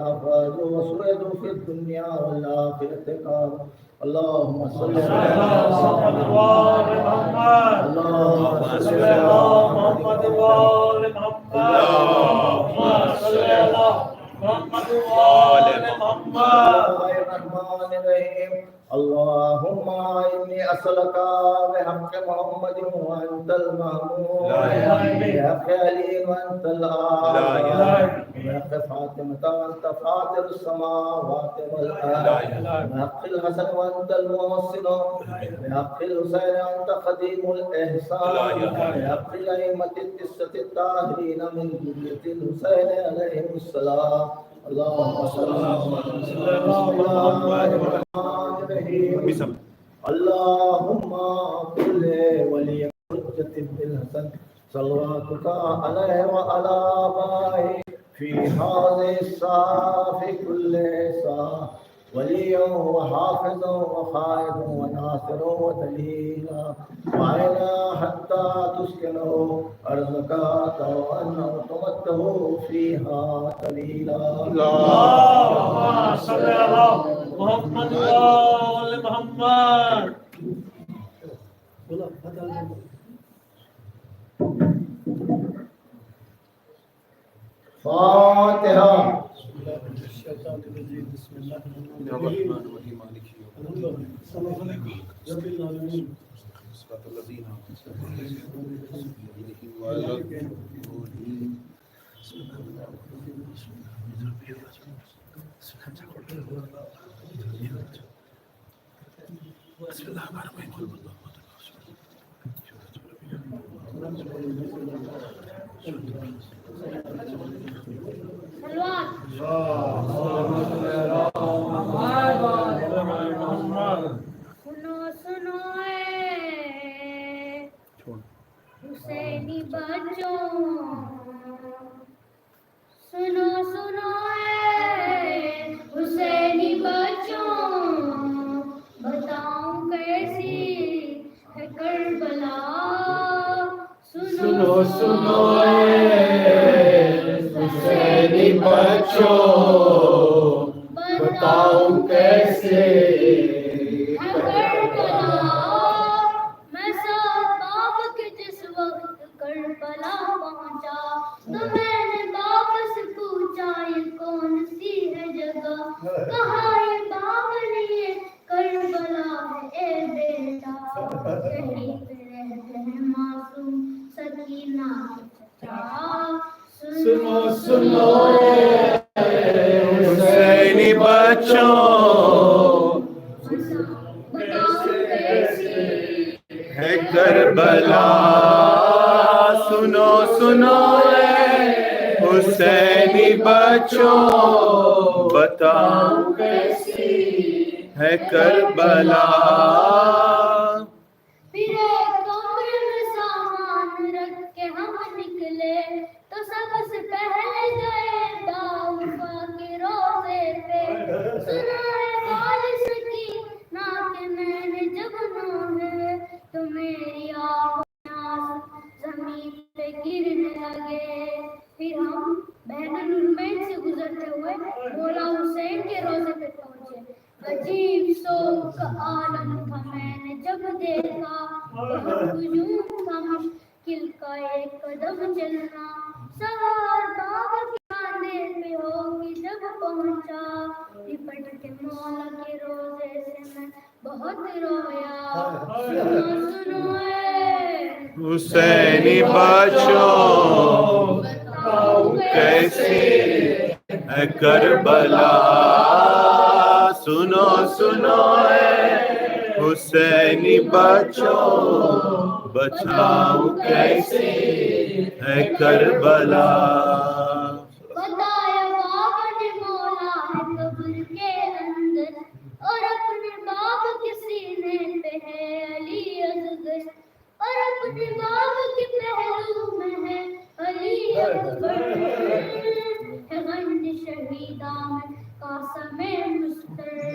وسعد في الدنيا والآخرة قال اللهم صل على محمد وآل محمد اللهم صل على محمد وآل محمد اللهم صل على محمد وآل محمد الرحمن الرحيم اللهم إني أسألك بحق محمد وأنت المحمود بحق علي وأنت الآخر بحق فاطمة وأنت فاطر السماوات والأرض بحق الحسن وأنت المحسن بحق الحسين وأنت خديم الإحسان بحق الأئمة التسعة الطاهرين من ذرية الحسين عليهم السلام اللهم صل على محمد اللهم كل ولي حجة الحسن صلواتك عليه وعلى آبائه في هذه الساعة في كل ساعة وليا وحافظا وخائف وناصر ودليلا وعينا حتى تسكنه أرضك وأنه تمته فيها قليلا اللهم صل على محمد وآل محمد فاتحة بسم الله الرحمن الرحيم مالك يوم الدين رب العالمين صراط الذين أنعمت عليهم غير المغضوب عليهم بسم الله الرحمن الرحيم सुनो सुनो हुसैनी बच्चों सुनो सुनो हुसैनी बच्चों बताऊं कैसी है करबला सुनो सुनो हुसैनी बच्चों बताऊं कैसे मैं साथ बाप के जिस वक्त करबला पहुंचा तो मैंने बाप से पूछा ये कौन सी है जगह कहा ये बाप ने ये करबला है ए बेटा कहीं पे रहते हैं मासूम सकीना चचा सुनो सुनो हुसैनी बच्चों है करबला सुनो सुनो हुसैनी बच्चों बताओ कैसी है करबला फिर एक कमरे में सामान रख के हम निकले तो सबसे पहले गए दाऊफा के रोजे पे सुनाए वालिस की ना के मैंने जब नोहे तो मेरी आँखों जमीन पे गिरने लगे फिर हम बहनुलमैन से गुजरते हुए मौला हुसैन के रोजे पे पहुंचे अजीब शौक का आलम था मैंने जब देखा हुजूम का मुश्किल का एक कदम चलना सवार बाबा के कांधे पे होगी जब पहुंचा लिपट के मौला के रोजे से मैं बहुत रोया सुनो हुसैनी बच्चों बताओ कैसे है करबला सुनो सुनो हुसैनी बच्चों बचाओ कैसे है करबला बताया बाबा ने मौला है कब्र के अंदर और अपने बाप के सीने पे है अली असगर और अपने बाप के पहलू में है अली अकबर है गंज शहीदा में कासम मुस्तर